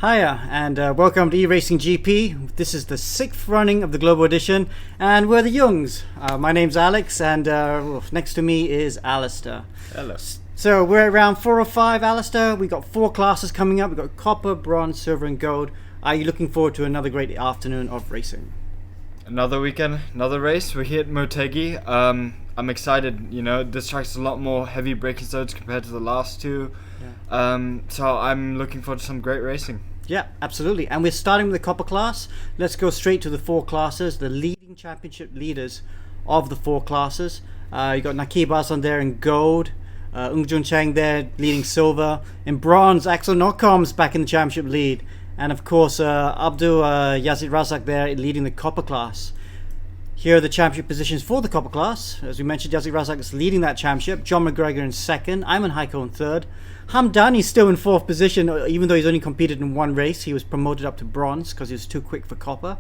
Hiya, and welcome to eRacing GP. This is the 6th running of the Global Edition, and we're the Youngs. My name's Alex, and next to me is Alistair. Hello. So we're at round 4 or 5, Alistair. We've got 4 classes coming up. We've got Copper, Bronze, Silver, and Gold. Are you looking forward to another great afternoon of racing? Another weekend, another race. We're here at Motegi. I'm excited. You know, this track's a lot more heavy braking zones compared to the last two. Yeah. So I'm looking forward to some great racing. Yeah, absolutely. And we're starting with the Copper class. Let's go straight to the 4 classes, the leading championship leaders of the 4 classes. You got Nakib Aslan there in gold, Ung Jun Chang there leading silver. In bronze, Axel Nockom's back in the championship lead. And of course, Abdul Yazid Razak there leading the Copper class. Here are the championship positions for the Copper class. As we mentioned, Yazid Razak is leading that championship. John McGregor in 2nd, Aiman Haikal in 3rd. Hamdani's still in 4th position, even though he's only competed in 1 race. He was promoted up to bronze because he was too quick for Copper.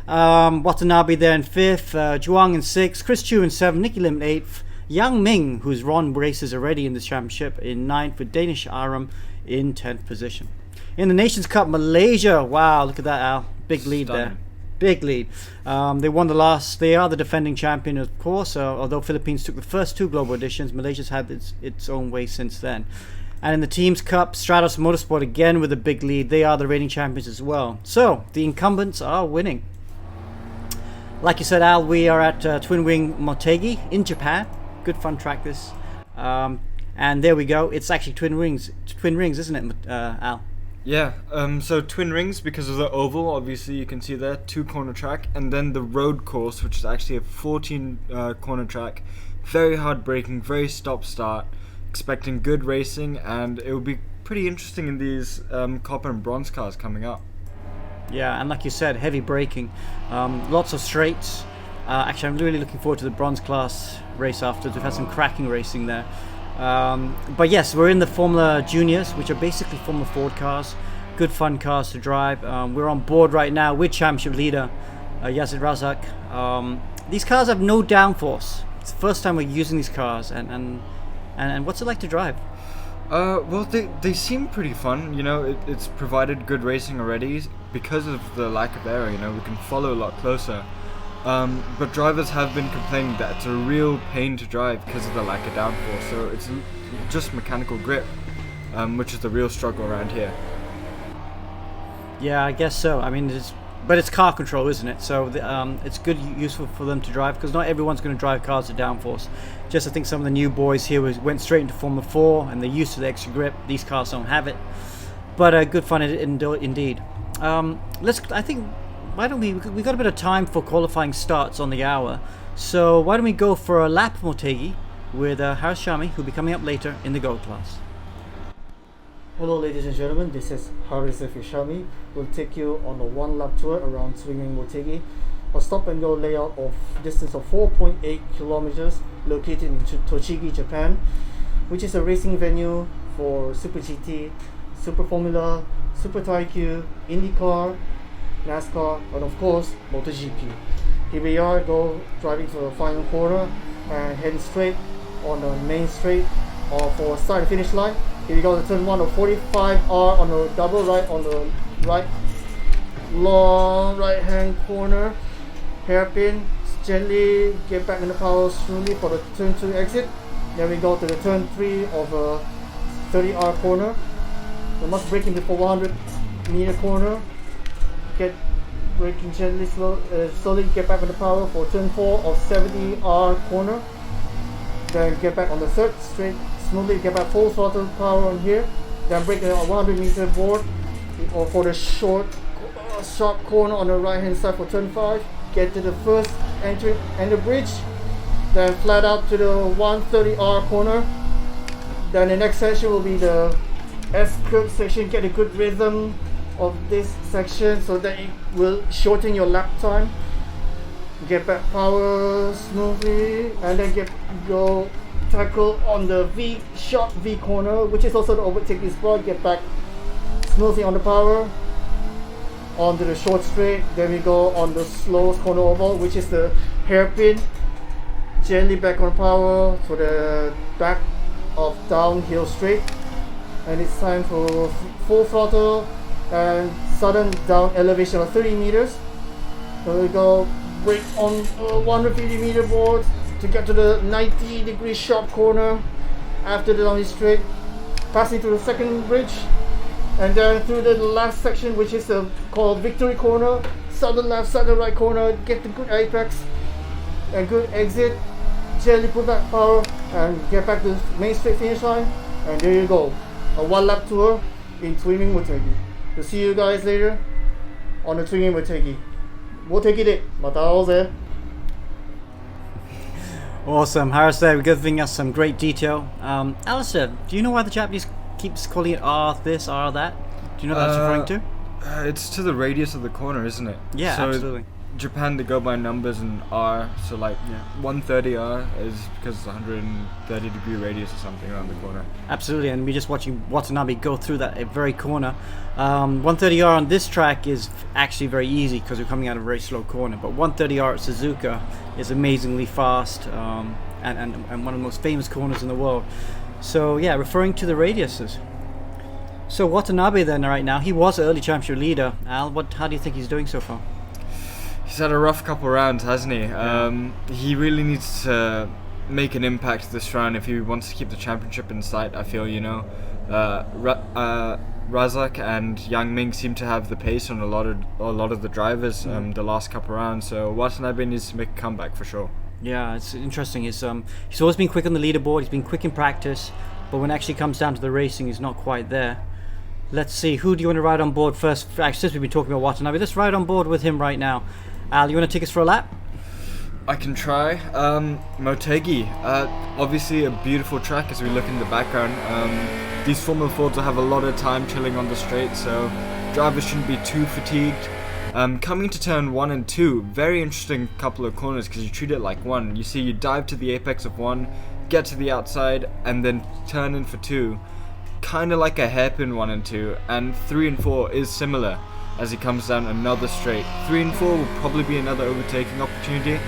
Watanabe there in 5th, Zhuang in 6th, Chris Chu in 7th, Nicky Lim in 8th, Yang Ming, who's run races already in this championship, in 9th, with Danish Ahram in 10th position. In the Nations Cup, Malaysia, wow, look at that, Al. Big lead there. Big lead. They won the last. They are the defending champion, of course. Although Philippines took the first 2 global editions, Malaysia's had its own way since then. And in the Teams Cup, Stratos Motorsport again with a big lead. They are the reigning champions as well. So the incumbents are winning. Like you said, Al, we are at Twin Wing Motegi in Japan. Good fun track this. And there we go. It's actually twin rings, isn't it, Al? Yeah, so twin rings because of the oval, obviously you can see there, 2 corner track, and then the road course, which is actually a 14 corner track. Very hard braking, very stop-start, expecting good racing, and it will be pretty interesting in these copper and bronze cars coming up. Yeah, and like you said, heavy braking, lots of straights. Actually, I'm really looking forward to the bronze class race afterwards. We've had some cracking racing there. But yes, we're in the Formula Juniors, which are basically Formula Ford cars. Good fun cars to drive. We're on board right now with championship leader Yazid Razak. These cars have no downforce. It's the first time we're using these cars, and what's it like to drive? Well, they seem pretty fun. You know, it's provided good racing already because of the lack of air. You know, we can follow a lot closer. But drivers have been complaining that it's a real pain to drive because of the lack of downforce. So it's just mechanical grip, which is the real struggle around here. Yeah, I guess so. I mean, it's car control, isn't it? So it's good, useful for them to drive because not everyone's going to drive cars at downforce. Just I think some of the new boys here went straight into Formula 4 and they're used to the extra grip. These cars don't have it, but good fun indeed. Why don't we got a bit of time for qualifying starts on the hour, so why don't we go for a lap of Motegi with Haris Shami, who'll be coming up later in the gold class. Hello ladies and gentlemen, this is Haris Shami. We'll take you on a 1 lap tour around Swinging Motegi, a stop and go layout of distance of 4.8 kilometers located in Tochigi, Japan, which is a racing venue for Super GT, Super Formula, Super Taikyu, IndyCar, NASCAR, and of course MotoGP. Here we are, driving to the final corner and heading straight on the main straight for start and finish line. Here we go to turn 1 of 45R on the double right, on the right long right hand corner, hairpin, gently get back in the power slowly for the turn 2 exit. Then we go to the turn 3 of a 30R corner. We must brake in before 100 meter corner. Get braking gently, slowly get back on the power for turn 4 of 70R corner. Then get back on the 3rd straight, smoothly get back full throttle power on here. Then brake on 100 meter board or for the sharp corner on the right hand side for turn 5. Get to the first entry and the bridge. Then flat out to the 130R corner. Then the next section will be the S-curve section. Get a good rhythm of this section so that it will shorten your lap time. Get back power smoothly and then go tackle on the sharp V corner, which is also the overtaking spot. Get back smoothly on the power onto the short straight. Then we go on the slowest corner oval, which is the hairpin. Gently back on power for the back of downhill straight. And it's time for full throttle and sudden down elevation of 30 meters. So we go brake on 150-meter board to get to the 90-degree sharp corner. After the downhill straight, passing through the second bridge, and then through the last section, which is called Victory Corner. Sudden left, sudden right corner, get the good apex and good exit. Gently put back power and get back to the main straight finish line. And there you go, a 1-lap tour in Swimming Motegi. We'll see you guys later on the Swimming Motegi. Motegi de, mataose. Awesome, Harris there giving us some great detail. Alistair, do you know why the Japanese keeps calling it R this, R that? Do you know what that's referring to? It's to the radius of the corner, isn't it? Yeah, so absolutely. Japan, they go by numbers and R, so like 130 R is because it's 130-degree radius or something around the corner. Absolutely, and we're just watching Watanabe go through that very corner. 130R on this track is actually very easy because we're coming out of a very slow corner, but 130R at Suzuka is amazingly fast and one of the most famous corners in the world. So yeah, referring to the radiuses. So Watanabe then right now, he was an early championship leader. Al, how do you think he's doing so far? He's had a rough couple rounds, hasn't he? He really needs to make an impact this round if he wants to keep the championship in sight. I feel, Razak and Yang Ming seem to have the pace on a lot of the drivers the last couple rounds. So Watanabe needs to make a comeback for sure. Yeah, it's interesting. He's always been quick on the leaderboard. He's been quick in practice, but when it actually comes down to the racing, he's not quite there. Let's see, who do you want to ride on board first? Actually, since we've been talking about Watanabe, let's ride on board with him right now. Al, you want to take us for a lap? I can try. Motegi, obviously a beautiful track as we look in the background. These Formula Fords will have a lot of time chilling on the straight, so drivers shouldn't be too fatigued. Coming to turn 1 and 2, very interesting couple of corners because you treat it like one. You see, you dive to the apex of 1, get to the outside, and then turn in for 2. Kind of like a hairpin 1 and 2, and 3 and 4 is similar as he comes down another straight. 3 and 4 will probably be another overtaking opportunity.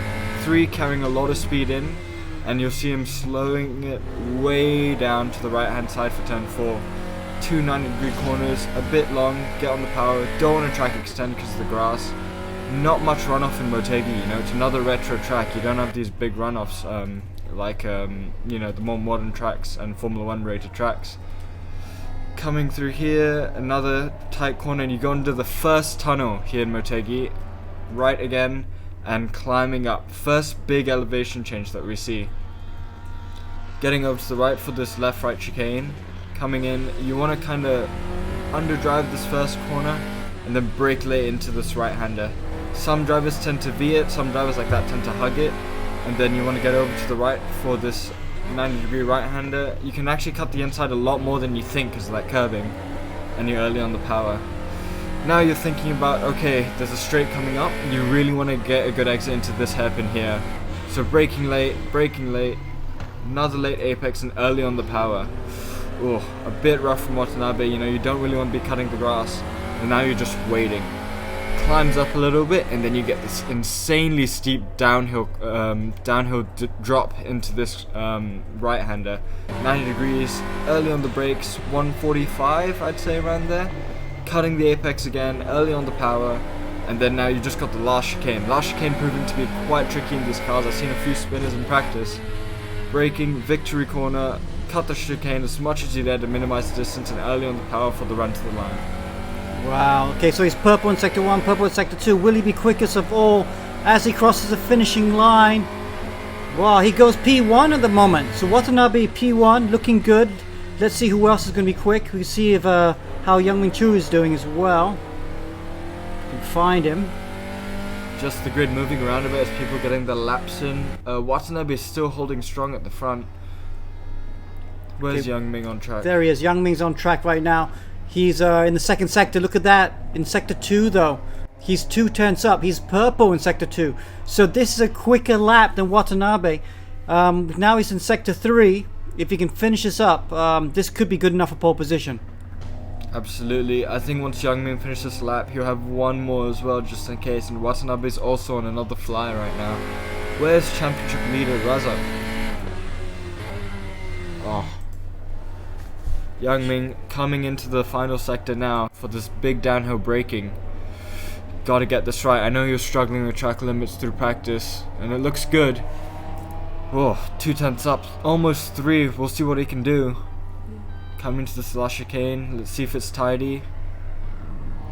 3 carrying a lot of speed in, and you'll see him slowing it way down to the right hand side for turn 4. 2 90-degree corners, a bit long, get on the power, don't want to track extend because of the grass. Not much runoff in Motegi, it's another retro track. You don't have these big runoffs like the more modern tracks and Formula 1 rated tracks. Coming through here, another tight corner, and you go into the first tunnel here in Motegi, right again, and climbing up. First big elevation change that we see. Getting over to the right for this left-right chicane. Coming in, you want to kind of underdrive this first corner, and then brake late into this right-hander. Some drivers tend to V it, some drivers like that tend to hug it, and then you want to get over to the right for this 90-degree right-hander. You can actually cut the inside a lot more than you think because of that curbing, and you're early on the power. Now you're thinking about, okay, there's a straight coming up, and you really want to get a good exit into this hairpin here. So braking late, another late apex, and early on the power. Oh, a bit rough from Watanabe, you don't really want to be cutting the grass, and now you're just waiting. Climbs up a little bit, and then you get this insanely steep downhill drop into this right-hander. 90 degrees, early on the brakes, 145 I'd say around there. Cutting the apex again, early on the power, and then now you just got the last chicane. Last chicane proving to be quite tricky in these cars. I've seen a few spinners in practice. Braking, victory corner, cut the chicane as much as you dare to minimize the distance, and early on the power for the run to the line. Wow, okay, so he's purple in sector 1, purple in sector 2. Will he be quickest of all as he crosses the finishing line? Wow, he goes P1 at the moment. So Watanabe P1, looking good. Let's see who else is going to be quick. We see if how Young Min Chu is doing as well. We can find him. Just the grid moving around a bit as people getting the laps in. Watanabe is still holding strong at the front. Where's Yang Ming on track? There he is. Yang Ming's on track right now. He's in the second sector. Look at that. In sector 2 though, he's 2 turns up. He's purple in sector 2. So this is a quicker lap than Watanabe. Now he's in sector 3. If he can finish this up, this could be good enough for pole position. Absolutely. I think once Yang Ming finishes this lap, he'll have one more as well just in case. And Watanabe's also on another fly right now. Where's championship leader Razak? Oh. Yang Ming coming into the final sector now for this big downhill braking. Gotta get this right. I know he was struggling with track limits through practice, and it looks good. Oh, 2 tenths up, almost 3. We'll see what he can do. Coming to this last chicane. Let's see if it's tidy.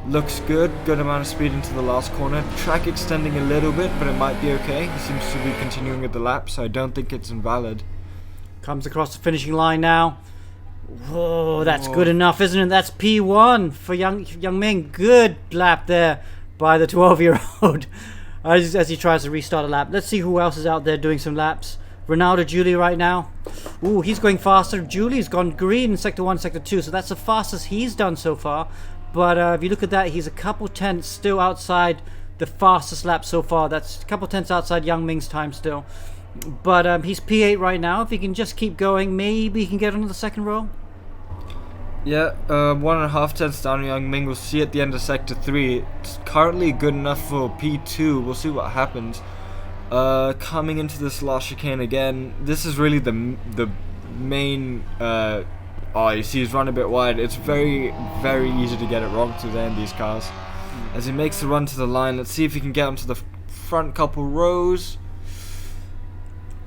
Looks good. Good amount of speed into the last corner. Track extending a little bit, but it might be okay. He seems to be continuing with the lap, so I don't think it's invalid. Comes across the finishing line now. Whoa, that's good enough, isn't it? That's P1 for Yang Ming. Good lap there by the 12-year-old as he tries to restart a lap. Let's see who else is out there doing some laps. Ronaldo Julie right now. Ooh, he's going faster. Julie's gone green in Sector 1, Sector 2, so that's the fastest he's done so far. But if you look at that, he's a couple tenths still outside the fastest lap so far. That's a couple tenths outside Yang Ming's time still. But he's P8 right now. If he can just keep going, maybe he can get onto the second row. Yeah, 1.5 tenths down Yang Ming. We'll see at the end of Sector 3. It's currently good enough for P2. We'll see what happens. Coming into this last chicane again. This is really the main... oh, you see he's run a bit wide. It's very, very easy to get it wrong through there in these cars. As he makes the run to the line, let's see if he can get onto the front couple rows.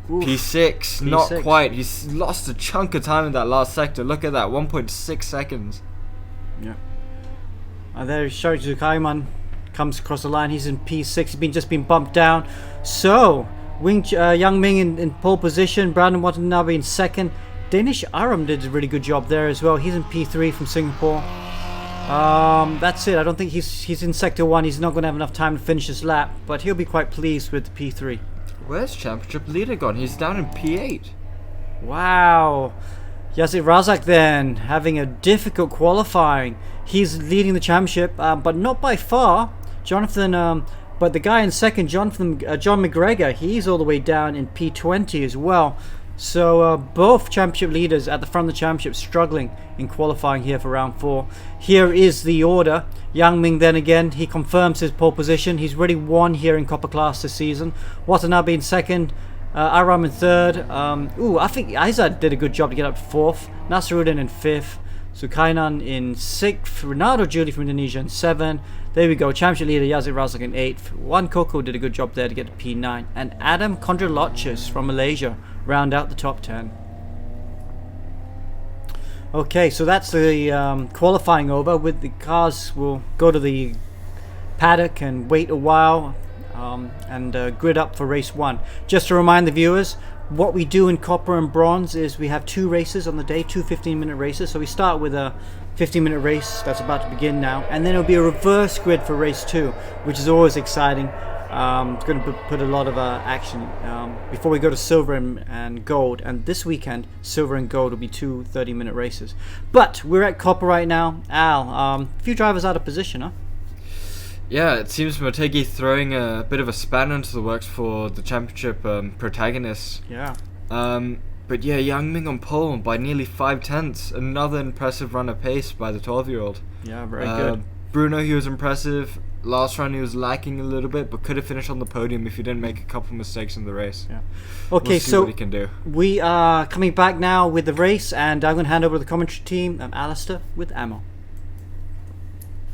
Oof. P6, not quite. He's lost a chunk of time in that last sector. Look at that, 1.6 seconds. Yeah. And there Sharjik Aiman comes across the line. He's in P6. He's just been bumped down. So, Yang Ming in pole position. Brandon Watanabe in second. Danish Ahram did a really good job there as well. He's in P3 from Singapore. That's it. I don't think he's in Sector 1. He's not going to have enough time to finish his lap, but he'll be quite pleased with P3. Where's championship leader gone? He's down in P8. Wow. Yazid Razak then having a difficult qualifying. He's leading the championship, but not by far. Jonathan, but the guy in second, John McGregor, he's all the way down in P20 as well. So both championship leaders at the front of the championship struggling in qualifying here for round 4. Here is the order. Yang Ming then again, he confirms his pole position. He's already won here in Copper Class this season. Watanabe in second. Ahram in third. I think Aizad did a good job to get up to 4th. Nasruddin in 5th. Sukainan in 6th. Ronaldo Julie from Indonesia in 7th. There we go. Championship leader Yazid Razak in 8th. Juan Coco did a good job there to get to P9. And Adam Kondrolochis from Malaysia round out the top 10. Okay, so that's the qualifying over. With the cars, we'll go to the paddock and wait a while and grid up for race 1. Just to remind the viewers, what we do in copper and bronze is we have 2 races on the day, 2 15-minute races. So we start with a 15-minute race that's about to begin now, and then it'll be a reverse grid for race 2, which is always exciting. It's going to put a lot of action before we go to silver and gold. And this weekend, silver and gold will be 2 30-minute races. But we're at copper right now. Al, a few drivers out of position, huh? Yeah, it seems Motegi throwing a bit of a spanner into the works for the championship protagonists. Yeah. But yeah, Yang Ming on pole by nearly 5 tenths. Another impressive run of pace by the 12-year-old. Yeah, very good. Bruno, he was impressive. Last run he was lacking a little bit, but could have finished on the podium if he didn't make a couple mistakes in the race. Yeah. Okay, we'll see so what he can do. We are coming back now with the race, and I'm going to hand over to the commentary team. Alistair with Ammo.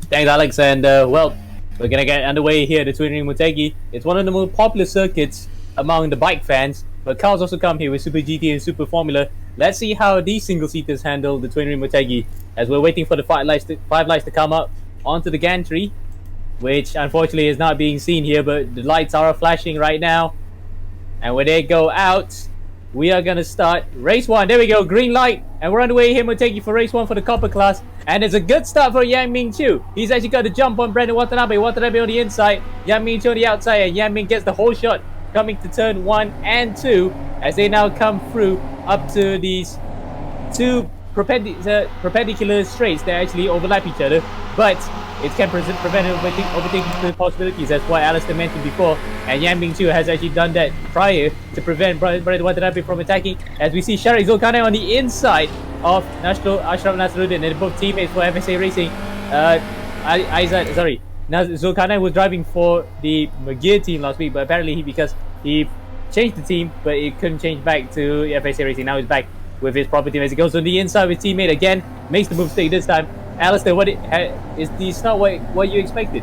Thanks, Alex, and well, we're going to get underway here at the Twin Ring Motegi. It's one of the most popular circuits among the bike fans, but cars also come here with Super GT and Super Formula. Let's see how these single-seaters handle the Twin Ring Motegi as we're waiting for the 5 lights to come up onto the gantry, which unfortunately is not being seen here, but the lights are flashing right now. And when they go out, we are going to start race 1. There we go, green light. And we're underway here, Motegi, for race 1 for the copper class. And it's a good start for Yang Ming too. He's actually got to jump on Brandon Watanabe. Watanabe on the inside, Yang Ming on the outside, and Yang Ming gets the whole shot coming to turn 1 and 2 as they now come through up to these 2 perpendicular straights that actually overlap each other, but it can prevent overtaking possibilities. That's what Alistair mentioned before, and Yang Ming too has actually done that prior to prevent Brandon Watanabe from attacking. As we see Sharik Zulkarnain on the inside of Ashraf Nasruddin, and both teammates for FSA Racing. Zulkarnain was driving for the McGregor team last week, but apparently because he changed the team, but he couldn't change back to FSA Racing. Now he's back with his property as he goes on the inside with teammate again, makes the mistake this time. Alistair, is the start what you expected?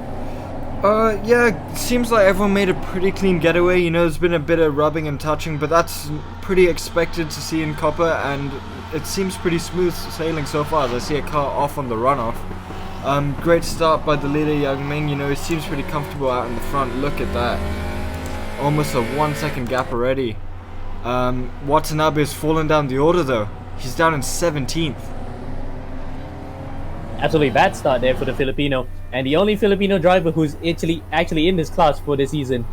Yeah, seems like everyone made a pretty clean getaway. You know, there's been a bit of rubbing and touching, but that's pretty expected to see in Copper, and it seems pretty smooth sailing so far as I see a car off on the runoff. Great start by the leader, Young Ming. You know, he seems pretty comfortable out in the front. Look at that. Almost a 1 second gap already. Watanabe has fallen down the order though. He's down in 17th. Absolutely bad start there for the Filipino, and the only Filipino driver who's actually in this class for the season,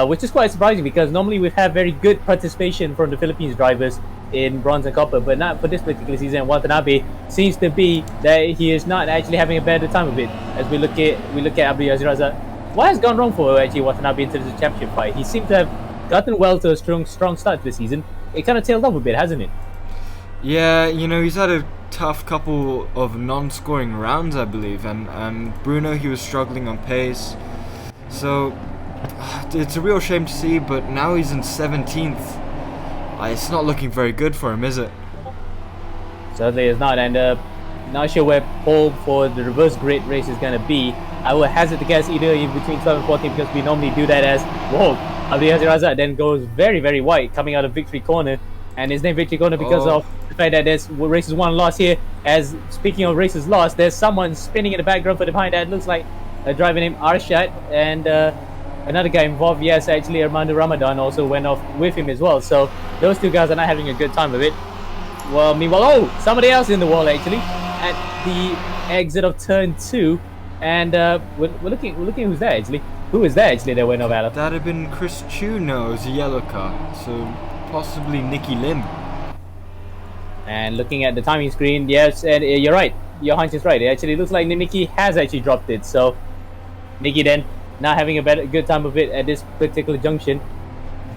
which is quite surprising because normally we have very good participation from the Philippines drivers in bronze and copper, but not for this particular season. Watanabe seems to be that he is not actually having a better time of it. As we look at Abdul Razak, what has gone wrong for actually Watanabe into the championship fight? He seemed to have gotten well to a strong start this season. It kind of tailed off a bit, hasn't it? Yeah, you know, he's had a tough couple of non-scoring rounds, I believe, and Bruno, he was struggling on pace, so it's a real shame to see, but now he's in 17th. It's not looking very good for him, is it? Certainly it's not, and not sure where pole for the reverse grid race is going to be. I would hazard to guess either in between 12 and 14 because we normally do that as, whoa, Abdul Razak then goes very wide coming out of victory corner, and his name victory corner because of the fact that there's races won and lost here. As speaking of races lost, there's someone spinning in the background for the behind that looks like a driver named Arshad, and another guy involved, yes, actually Armando Ramadan also went off with him as well. So those two guys are not having a good time of it. Well, meanwhile, somebody else in the wall actually at the exit of turn 2, and we're looking who's there actually. Who is there actually that went off, Alan? That'd have been Chris Chu. No, it was a yellow car, so possibly Nicky Lim. And looking at the timing screen, yes, and you're right. Your hunch is right. It actually looks like Nicky has actually dropped it. So Nicky then not having a good time of it at this particular junction.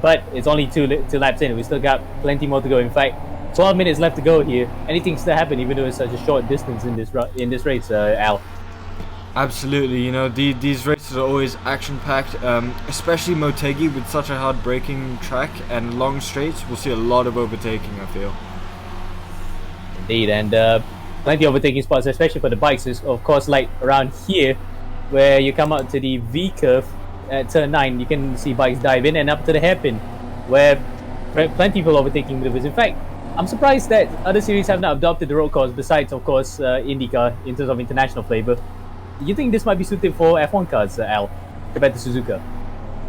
But it's only two laps in. We still got plenty more to go. In fact, 12 minutes left to go here. Anything still happen, even though it's such a short distance in this race, Al. Absolutely, you know, these races are always action-packed, especially Motegi with such a hard braking track and long straights. We'll see a lot of overtaking, I feel. Indeed, and plenty of overtaking spots, especially for the bikes. Is of course like around here, where you come out to the V curve at turn 9, you can see bikes dive in and up to the hairpin, where plenty of people overtaking maneuvers. In fact, I'm surprised that other series have not adopted the road course besides, of course, IndyCar in terms of international flavor. You think this might be suited for F1 cars, Al, compared to Suzuka?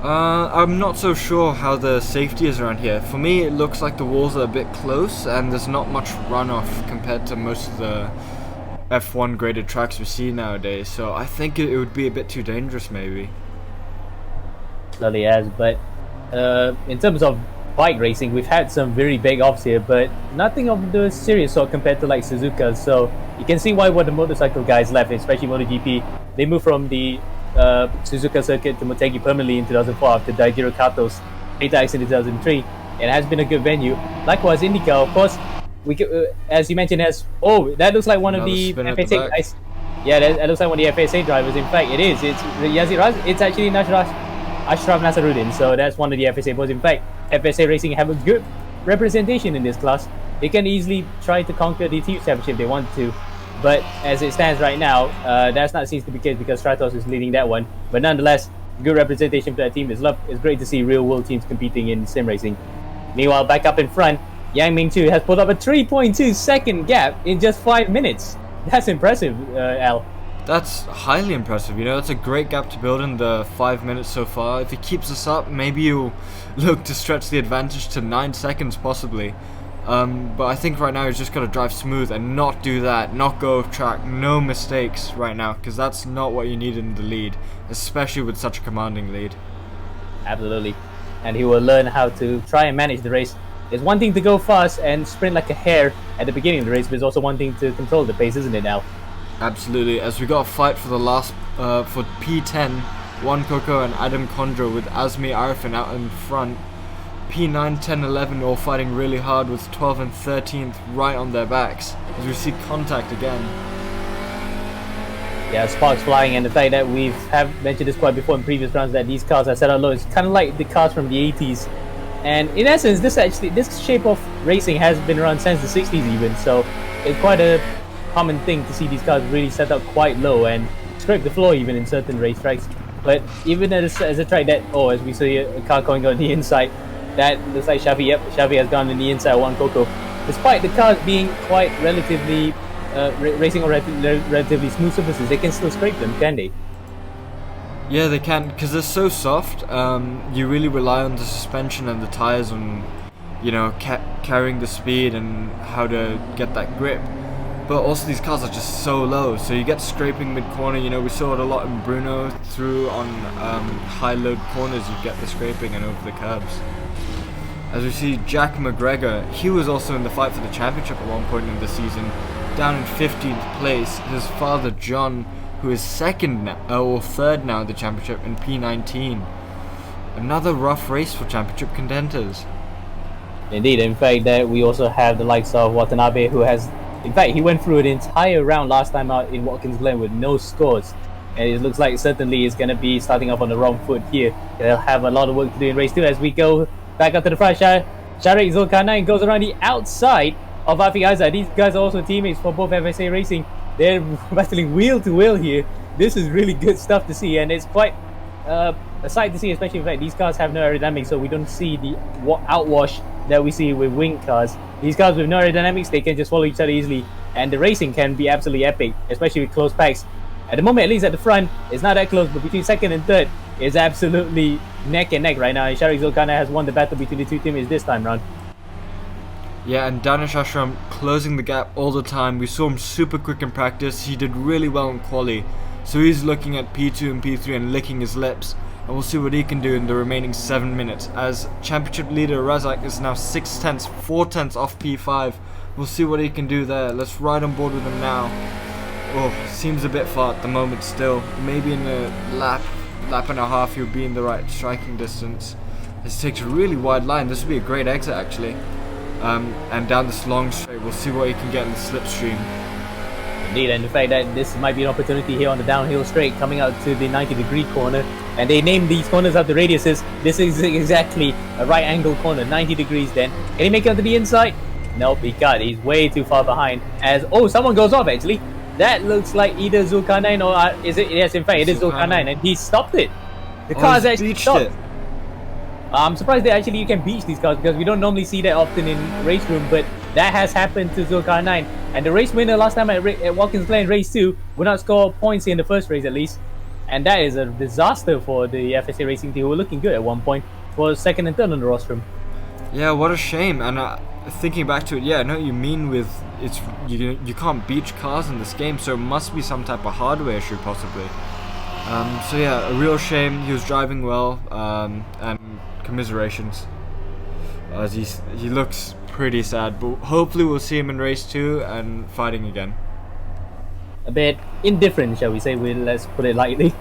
I'm not so sure how the safety is around here. For me, it looks like the walls are a bit close and there's not much runoff compared to most of the F1 graded tracks we see nowadays. So I think it would be a bit too dangerous, maybe. Slowly as, but in terms of bike racing, we've had some very big offs here, but nothing of the serious sort compared to like Suzuka. So you can see why the motorcycle guys left, especially MotoGP. They moved from the Suzuka circuit to Motegi permanently in 2004 after Daijiro Kato's data accident in 2003. It has been a good venue. Likewise, IndyCar, of course, as you mentioned, that looks like one of the FSA guys. Yeah, that looks like one of the FSA drivers. In fact, it is. It's Yazid Raz. It's actually Ashraf Nasaruddin. So that's one of the FSA boys. In fact, FSA Racing have a good representation in this class. They can easily try to conquer the team championship if they want to. But as it stands right now, that's not seems to be the case because Stratos is leading that one. But nonetheless, good representation for that team. It's great to see real world teams competing in sim racing. Meanwhile, back up in front, Yang Ming 2 has pulled up a 3.2 second gap in just 5 minutes. That's impressive, Al. That's highly impressive, you know, that's a great gap to build in the 5 minutes so far. If he keeps this up, maybe he'll look to stretch the advantage to 9 seconds possibly. But I think right now he's just got to drive smooth and not do that, not go off track, no mistakes right now, because that's not what you need in the lead, especially with such a commanding lead. Absolutely, and he will learn how to try and manage the race. It's one thing to go fast and sprint like a hare at the beginning of the race, but it's also one thing to control the pace, isn't it now? Absolutely, as we got a fight for the last, for P10, Juan Coco and Adam Condro with Azmi Arifin out in front. P9, 10, 11 all fighting really hard with 12 and 13th right on their backs as we see contact again. Yeah, sparks flying, and the fact that we've mentioned this quite before in previous rounds that these cars are set out low. It's kind of like the cars from the 80s And in essence, this shape of racing has been around since the 60s even, so it's quite a common thing to see these cars really set up quite low and scrape the floor even in certain racetracks. But even as a track that, as we see a car going on the inside, that looks like Xavi. Yep, Xavi has gone on the inside one Coco. Despite the cars being quite relatively racing on relatively smooth surfaces, they can still scrape them, can they? Yeah, they can, because they're so soft. You really rely on the suspension and the tires on, carrying the speed and how to get that grip. But also these cars are just so low, so you get scraping mid-corner. We saw it a lot in Bruno through on high load corners. You get the scraping and over the curbs. As we see Jack McGregor, he was also in the fight for the championship at one point in the season, down in 15th place. His father John, who is second now, or third now in the championship in P19. Another rough race for championship contenders. Indeed, in fact, that we also have the likes of Watanabe, who has, in fact, he went through an entire round last time out in Watkins Glen with no scores. And it looks like certainly he's going to be starting off on the wrong foot here. They'll have a lot of work to do in race 2 as we go back up to the front. Sharik Zulkarnain goes around the outside of Afi Azad. These guys are also teammates for both FSA Racing. They're battling wheel to wheel here. This is really good stuff to see, and it's quite a sight to see, especially in fact these cars have no aerodynamics, so we don't see the outwash that we see with wing cars. These cars with no aerodynamics, they can just follow each other easily, and the racing can be absolutely epic, especially with close packs. At the moment, at least at the front, it's not that close, but between second and third, it's absolutely neck and neck right now. And Sharik Zulkarnain has won the battle between the two teammates this time round. Yeah, and Danish Ahram closing the gap all the time. We saw him super quick in practice. He did really well in quali. So he's looking at P2 and P3 and licking his lips. And we'll see what he can do in the remaining 7 minutes. As championship leader Razak is now 4 tenths off P5. We'll see what he can do there. Let's ride on board with him now. Oh, seems a bit far at the moment still. Maybe in a lap and a half he'll be in the right striking distance. This takes a really wide line. This would be a great exit actually. And down this long straight, we'll see what he can get in the slipstream. Indeed, and the fact that this might be an opportunity here on the downhill straight coming out to the 90-degree corner, and they named these corners after radiuses. This is exactly a right angle corner, 90 degrees then. Can he make it onto the inside? Nope, he can't. He's way too far behind. As someone goes off actually. That looks like either Zulkarnain or is it? Yes, in fact, it is Zulkarnain, and he stopped it. The car's actually stopped. It. I'm surprised that actually you can beach these cars because we don't normally see that often in RaceRoom, but that has happened to Zulkarnain. And the race winner last time at Watkins Glen race 2 would not score points in the first race at least. And that is a disaster for the FSA Racing team, who were looking good at one point for second and third on the rostrum. Yeah, what a shame. And thinking back to it, yeah, I know what you mean with you can't beach cars in this game, so it must be some type of hardware issue possibly. So yeah, a real shame. He was driving well, and commiserations, as he looks pretty sad, but hopefully we'll see him in race 2 and fighting again. A bit indifferent, shall we say, let's put it lightly.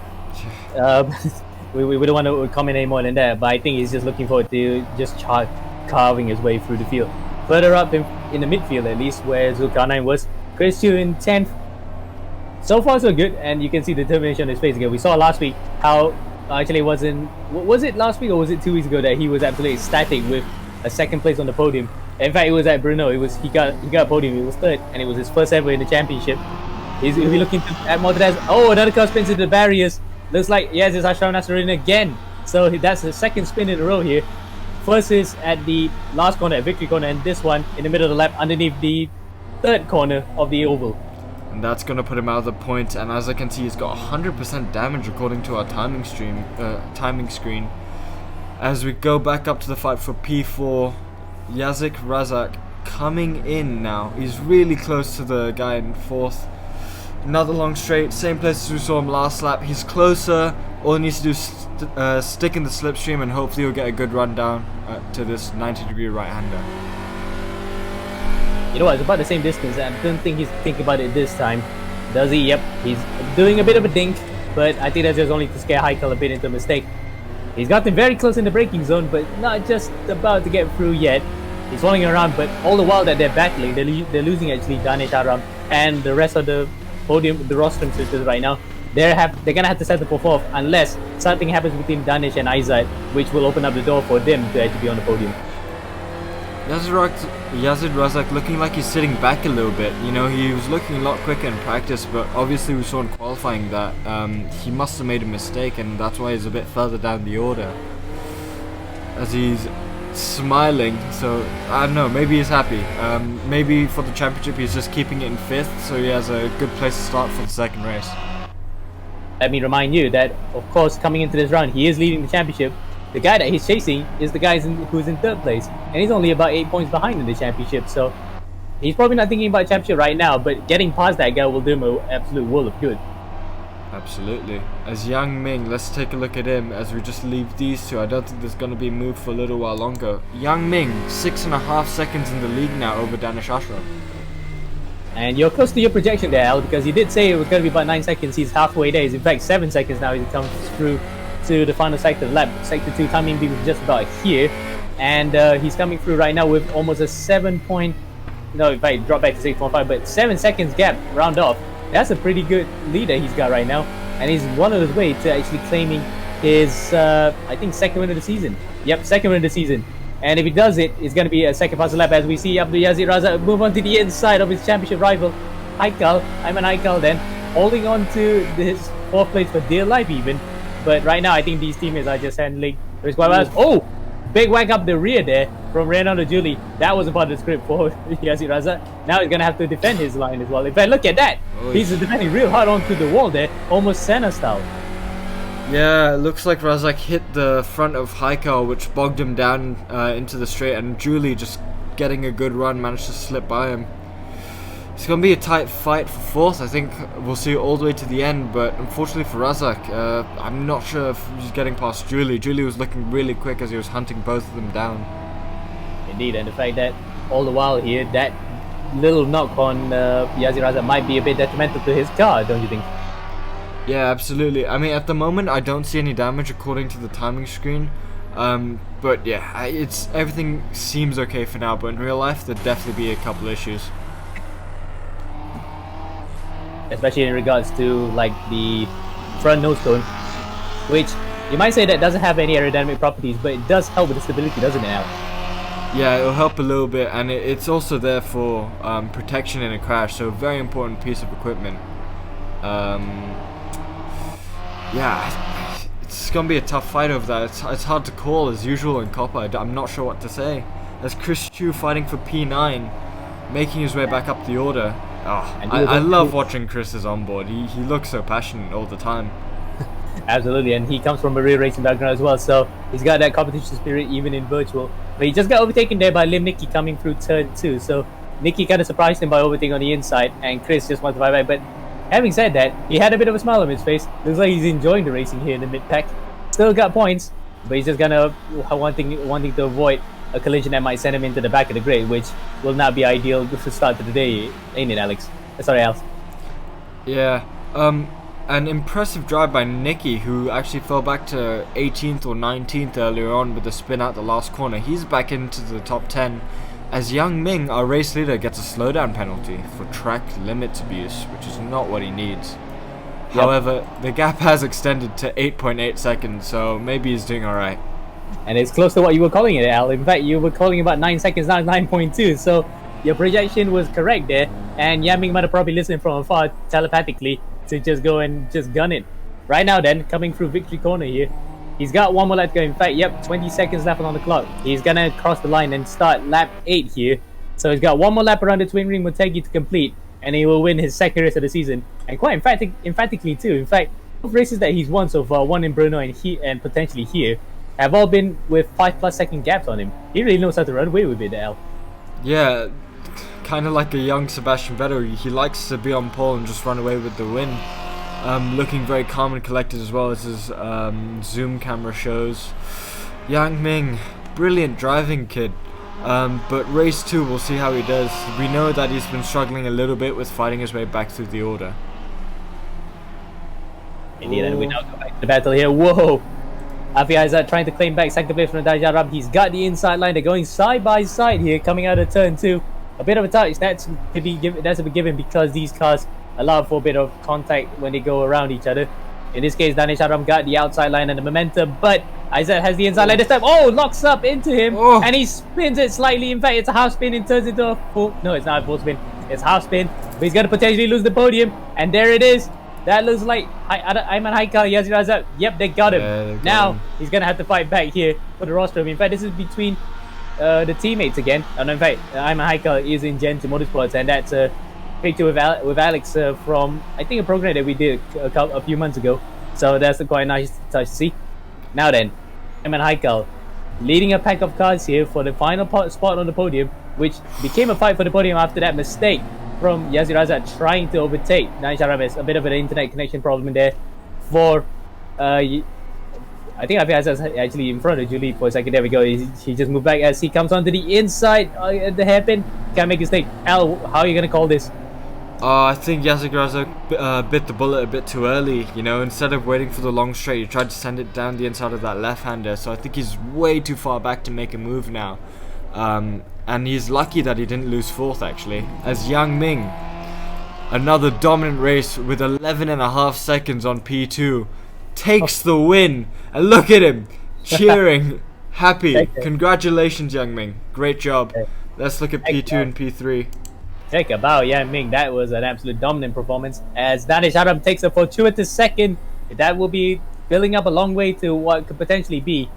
We don't want to comment any more than that, but I think he's just looking forward to just carving his way through the field. Further up in the midfield at least, where Zulkarnain was, Chris Chu in 10th. So far so good, and you can see the determination on his face again. We saw last week how actually was it last week or was it 2 weeks ago that he was absolutely ecstatic with a second place on the podium. In fact, it was at Brno. He got a podium. He was third, and it was his first ever in the championship. He'll be looking at Montez. Oh, another car spins into the barriers. Looks like yes, it's Ahram Nasruddin again. So that's the second spin in a row here. First is at the last corner, at victory corner, and this one in the middle of the lap underneath the third corner of the oval. And that's going to put him out of the point, and as I can see, he's got 100% damage according to our timing screen. As we go back up to the fight for P4, Yazik Razak coming in now. He's really close to the guy in 4th. Another long straight, same place as we saw him last lap. He's closer. All he needs to do is stick in the slipstream, and hopefully he'll get a good run down to this 90-degree right-hander. You know what, it's about the same distance, and I don't think he's thinking about it this time. Does he? Yep, he's doing a bit of a dink, but I think that's just only to scare Haikal a bit into a mistake. He's gotten very close in the braking zone, but not just about to get through yet. He's falling around, but all the while that they're battling, they're losing actually Danish Ahram and the rest of the podium, the rostrum sisters right now. they're gonna have to settle for fourth unless something happens between Danish and Aizat, which will open up the door for them to actually be on the podium. Yazid Razak looking like he's sitting back a little bit. You know, he was looking a lot quicker in practice, but obviously we saw in qualifying that he must have made a mistake, and that's why he's a bit further down the order. As he's smiling, so I don't know, maybe he's happy. Maybe for the championship he's just keeping it in 5th, so he has a good place to start for the second race. Let me remind you that, of course, coming into this round, he is leading the championship. The guy that he's chasing is the guy who's in 3rd place, and he's only about 8 points behind in the championship, so he's probably not thinking about championship right now, but getting past that guy will do him an absolute world of good. Absolutely. As Yang Ming, let's take a look at him as we just leave these two. I don't think there's going to be a move for a little while longer. Yang Ming, 6.5 seconds in the lead now over Danish Ahram. And you're close to your projection there, Al, because you did say it was going to be about 9 seconds. He's halfway there. He's in fact 7 seconds now as he comes through to the final sector lap. Sector 2 timing being just about here. And he's coming through right now with almost a 7 point... No, in fact, drop back to 6.5, but 7 seconds gap round off. That's a pretty good leader he's got right now. And he's one of his way to actually claiming his, I think, 2nd win of the season. Yep, 2nd win of the season. And if he does it, it's going to be a second faster lap as we see Abdul Yazid Raza move on to the inside of his championship rival, Haikal. Aiman Haikal then, holding on to his 4th place for dear life even. But right now, I think these teammates are just handling risk quite well. Oh! Big whack up the rear there from Reynaldo Julie. That wasn't part of the script for Yazid Raza. Now he's going to have to defend his line as well. In fact, look at that! He's defending real hard onto the wall there, almost Senna style. Yeah, it looks like Razak hit the front of Haikal, which bogged him down into the straight, and Julie, just getting a good run, managed to slip by him. It's going to be a tight fight for 4th. I think we'll see it all the way to the end, but unfortunately for Razak, I'm not sure if he's getting past Julie. Julie was looking really quick as he was hunting both of them down. Indeed, and the fact that all the while here, that little knock on Yazid Raza might be a bit detrimental to his car, don't you think? Yeah, absolutely. I mean, at the moment, I don't see any damage according to the timing screen. But yeah, everything seems okay for now. But in real life, there'd definitely be a couple issues. Especially in regards to like the front nose cone, which you might say that doesn't have any aerodynamic properties, but it does help with the stability, doesn't it, Al? Yeah, it'll help a little bit, and it's also there for protection in a crash. So a very important piece of equipment. Yeah, it's going to be a tough fight over that. It's hard to call as usual in Copper. I'm not sure what to say. There's Chris Chu fighting for P9, making his way back up the order. Oh, I love watching Chris's onboard. He looks so passionate all the time. Absolutely, and he comes from a real racing background as well, so he's got that competition spirit even in virtual. But he just got overtaken there by Lim Nicky coming through turn 2, so Nicky kind of surprised him by overtaking on the inside, and Chris just wants to bye-bye. But having said that, he had a bit of a smile on his face. Looks like he's enjoying the racing here in the mid-pack. Still got points, but he's just gonna wanting to avoid a collision that might send him into the back of the grid, which will not be ideal to start to the day, ain't it, Alex? Sorry, Alex. Yeah. An impressive drive by Nicky, who actually fell back to 18th or 19th earlier on with a spin out the last corner. He's back into the top 10. As Yang Ming, our race leader, gets a slowdown penalty for track limits abuse, which is not what he needs. Yep. However, the gap has extended to 8.8 seconds, so maybe he's doing alright. And it's close to what you were calling it, Al. In fact, you were calling about 9 seconds, now 9.2, so your projection was correct there, and Yang Ming might have probably listened from afar telepathically to just go and just gun it. Right now then, coming through victory corner here, he's got one more lap to go. In fact, yep, 20 seconds left on the clock. He's gonna cross the line and start lap 8 here. So he's got one more lap around the Twin Ring Motegi to complete, and he will win his 2nd race of the season, and quite emphatically too. In fact, both races that he's won so far, one in Brno and potentially here, have all been with 5+ second gaps on him. He really knows how to run away with it, Al. Yeah, kind of like a young Sebastian Vettel. He likes to be on pole and just run away with the win. Looking very calm and collected as well as his zoom camera shows. Yang Ming, brilliant driving kid. But race 2, we'll see how he does. We know that he's been struggling a little bit with fighting his way back through the order. Indeed, and we now go back to the battle here. Whoa! Afi Aizat trying to claim back 2nd place from Danish Ahram. He's got the inside line. They're going side by side here, coming out of turn 2. A bit of a touch. That's to be given because these cars allow for a bit of contact when they go around each other. In this case, Danish Ahram got the outside line and the momentum, but Izzat has the inside line this time. Oh, locks up into him, and he spins it slightly. In fact, it's a half spin and turns into a full. No, it's not a full spin. It's half spin, but he's going to potentially lose the podium. And there it is. That looks like Aiman, Haikal, Yazir Azat. Yep, they got him. Yeah, they got now him. he's going to have to fight back here for the rostrum. In fact, this is between the teammates again. And in fact, Aiman Haikal is in Gen 2 Motorsports, and that's a picture with Alex from, I think, a program that we did a few months ago. So that's quite nice touch to see. Now then, Aiman Haikal leading a pack of cars here for the final spot on the podium, which became a fight for the podium after that mistake from Yazir Azat trying to overtake Danish Ahram. Has a bit of an internet connection problem in there for I think Azat's actually in front of Julie for a second. There we go. He just moved back as he comes onto the inside at the hairpin. Can't make a mistake. Al, how are you going to call this? I think Yazir Azat bit the bullet a bit too early. You know, instead of waiting for the long straight, he tried to send it down the inside of that left-hander. So I think he's way too far back to make a move now. And he's lucky that he didn't lose fourth, actually. As Yang Ming, another dominant race with 11.5 seconds on P2, takes the win. And look at him, cheering, happy. Congratulations, Yang Ming. Great job. Let's look at P2 and P3. Take a bow, Yang Ming. That was an absolute dominant performance. As Danish Ahram takes a fortuitous second, that will be building up a long way to what could potentially be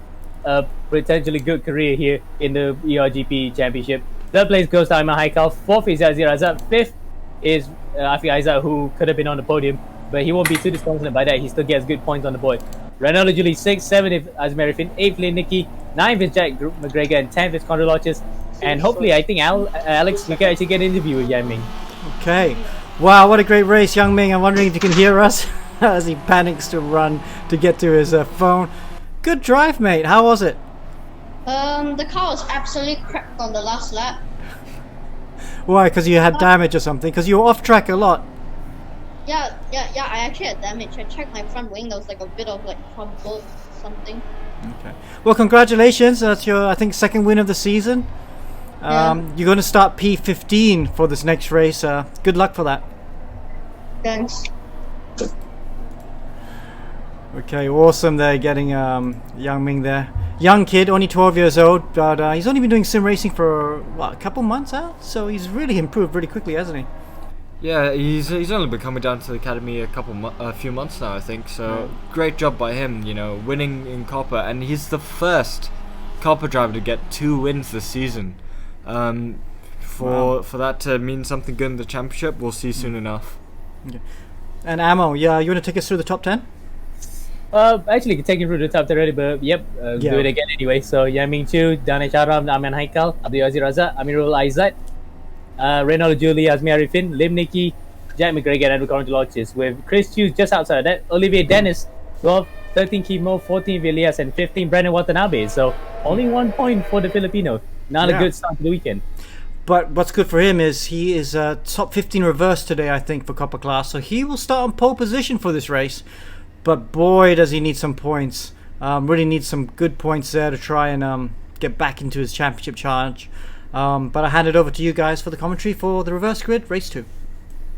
a potentially good career here in the ERGP Championship. Third place goes to Aiman Haikal. Fourth is Yazir Azat. Fifth is Afi Izzat, who could have been on the podium, but he won't be too disappointed by that. He still gets good points on the board. Ronaldo Julie 6th, 7th is Azmir Rifin, 8th Lin Nicky, 9th is Jack McGregor, and 10th is Conor Lodges. And hopefully, I think Alex, we can actually get an interview with Yang Ming. Okay. Wow, what a great race, Yang Ming. I'm wondering if you can hear us as he panics to run to get to his phone. Good drive, mate. How was it? The car was absolutely cracked on the last lap. Why? Because you had damage or something? Because you were off track a lot. Yeah, I actually had damage. I checked my front wing, there was like a bit of like crumpled something. Okay. Well, congratulations. That's your, I think, second win of the season. You're going to start P15 for this next race. Good luck for that. Thanks. Okay, awesome there, getting Yang Ming there. Young kid, only 12 years old, but he's only been doing sim racing for, what, a couple months out? So he's really improved really quickly, hasn't he? Yeah, he's only been coming down to the academy a few months now, I think. So great job by him, you know, winning in Copper, and he's the first Copper driver to get 2 wins this season. For that to mean something good in the championship, we'll see soon enough. Okay. And Ammo, yeah, you want to take us through the top 10? Actually, taking through the top 10 already, but yep, do it again anyway. So Yang Ming Chu, Danish Ahram, Aiman Haikal, Abdulaziz Razak, Amirul Aizat, Renault Julie, Azmir Arifin, Lim Nicky, Jack McGregor, and Conor Lodges, with Chris Hughes just outside of that, Olivier Denis, 12, 13 Kimo, 14 Villiers, and 15 Brandon Watanabe. So only 1 point for the Filipino. Not a good start to the weekend. But what's good for him is he is top 15 reverse today, I think, for Copper Class. So he will start on pole position for this race. But boy, does he need some points. Really needs some good points there to try and get back into his championship charge. But I hand it over to you guys for the commentary for the reverse grid, race 2.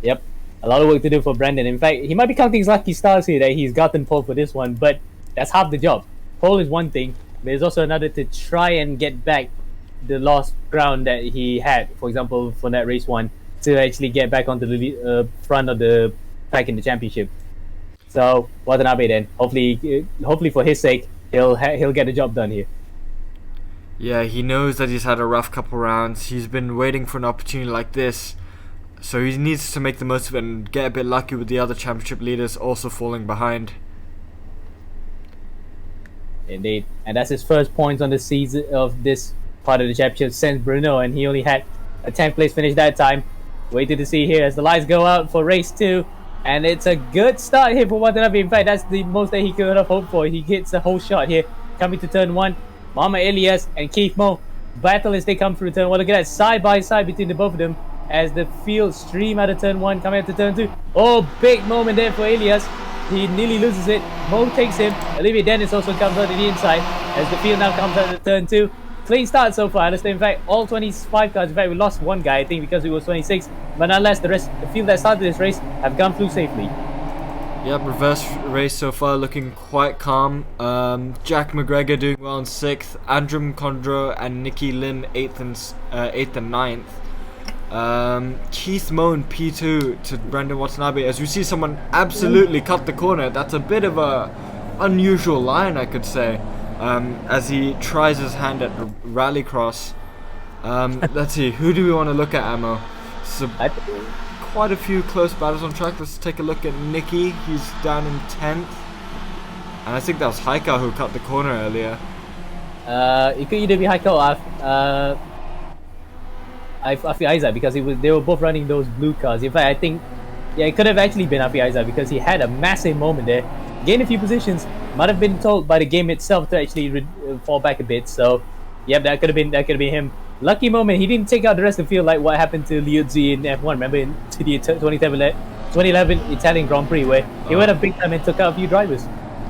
Yep, a lot of work to do for Brandon. In fact, he might be counting his lucky stars here that he's gotten pole for this one, but that's half the job. Pole is one thing, but there's also another to try and get back the lost ground that he had, for example, for that race 1, to actually get back onto the front of the pack in the championship. So Watanabe then, hopefully for his sake, he'll get the job done here. Yeah, he knows that he's had a rough couple rounds. He's been waiting for an opportunity like this, so he needs to make the most of it and get a bit lucky with the other championship leaders also falling behind. Indeed, and that's his first points on the season of this part of the championship since Bruno, and he only had a 10th place finish that time. Waited to see here as the lights go out for race 2. And it's a good start here for Watanabe. In fact, that's the most that he could have hoped for. He gets a whole shot here. Coming to turn 1, Mama Elias and Keith Mo battle as they come through turn 1. Look at that, side by side between the both of them as the field stream out of turn 1, coming out to turn 2. Oh, big moment there for Elias. He nearly loses it. Mo takes him. Olivier Denis also comes out to the inside as the field now comes out to turn 2. clean start so far. I understand. In fact, all 25 cars. In fact, we lost one guy, I think, because he was 26. But nonetheless, the field that started this race have gone through safely. Yep, reverse race so far, looking quite calm. Jack McGregor doing well in 6th. Andrew Condro and Nicky Lim 8th and 9th. Keith Moe in P2 to Brandon Watanabe. As we see someone absolutely cut the corner. That's a bit of a unusual line, I could say. As he tries his hand at rallycross. Let's see, who do we want to look at, Ammo? So, quite a few close battles on track. Let's take a look at Nicky. He's down in 10th. And I think that was Haikal who cut the corner earlier. It could either be Haikal or Afi Aiza, because they were both running those blue cars. In fact, I think, yeah, it could have actually been Afi Aiza, because he had a massive moment there. Gained a few positions. Might have been told by the game itself to actually fall back a bit. So, yep, that could have been him. Lucky moment. He didn't take out the rest of the field like what happened to Liuzzi in F1. Remember in the 2011 Italian Grand Prix, where he went up big time and took out a few drivers.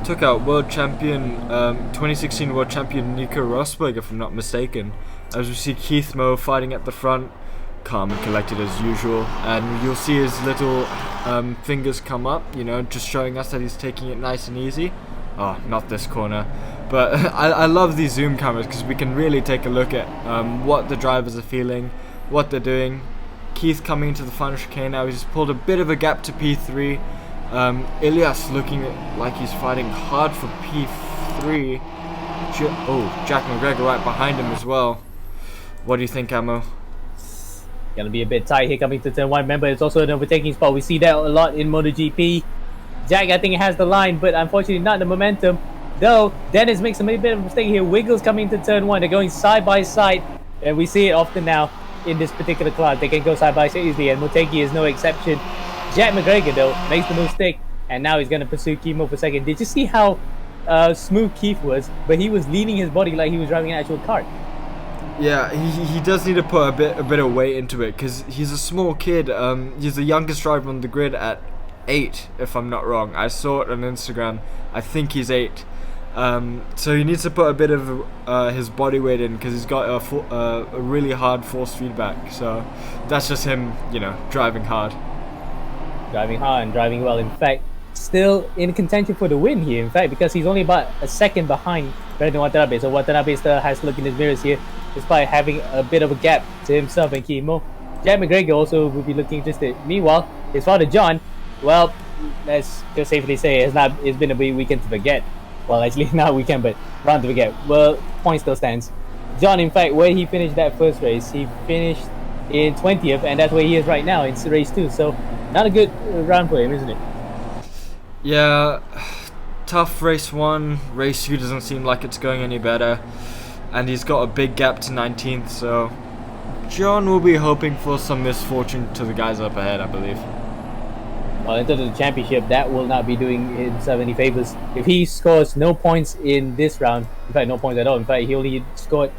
Took out world champion, 2016 world champion Nico Rosberg, if I'm not mistaken. As we see Keith Moe fighting at the front, calm and collected as usual, and you'll see his little fingers come up, you know, just showing us that he's taking it nice and easy. Oh, not this corner. But I love these zoom cameras because we can really take a look at what the drivers are feeling, what they're doing. Keith coming into the final chicane now. He's pulled a bit of a gap to P3. Ilias looking like he's fighting hard for P3. Jack McGregor right behind him as well. What do you think, Ammo? Gonna be a bit tight here coming to turn 1. Remember, it's also an overtaking spot. We see that a lot in MotoGP. Jack, I think, has the line, but unfortunately not the momentum. Though, Dennis makes a bit of a mistake here. Wiggles coming into turn 1. They're going side by side, and we see it often now in this particular class. They can go side by side easily, and Motegi is no exception. Jack McGregor, though, makes the mistake, and now he's going to pursue Kimo for second. Did you see how smooth Keith was? But he was leaning his body like he was driving an actual cart. Yeah, he does need to put a bit of weight into it, because he's a small kid. He's the youngest driver on the grid at 8, if I'm not wrong. I saw it on Instagram. I think he's 8. So he needs to put a bit of his body weight in, because he's got a really hard force feedback. So that's just him, you know, driving hard. Driving hard and driving well. In fact, still in contention for the win here, in fact, because he's only about a second behind Brandon Watanabe. So Watanabe still has to look in his mirrors here, despite having a bit of a gap to himself and Kimo. Jack McGregor also will be looking interested. Meanwhile, his father John, well, let's just safely say it's been a weekend to forget. Well, actually not a weekend, but round to forget. Well, point still stands. John, in fact, where he finished that first race, he finished in 20th, and that's where he is right now in race 2. So not a good round for him, isn't it? Yeah, tough race 1. Race 2 doesn't seem like it's going any better, and he's got a big gap to 19th. So John will be hoping for some misfortune to the guys up ahead, I believe. Well, in terms of the championship, that will not be doing himself any favors. If he scores no points in this round, in fact, no points at all. In fact, he only scored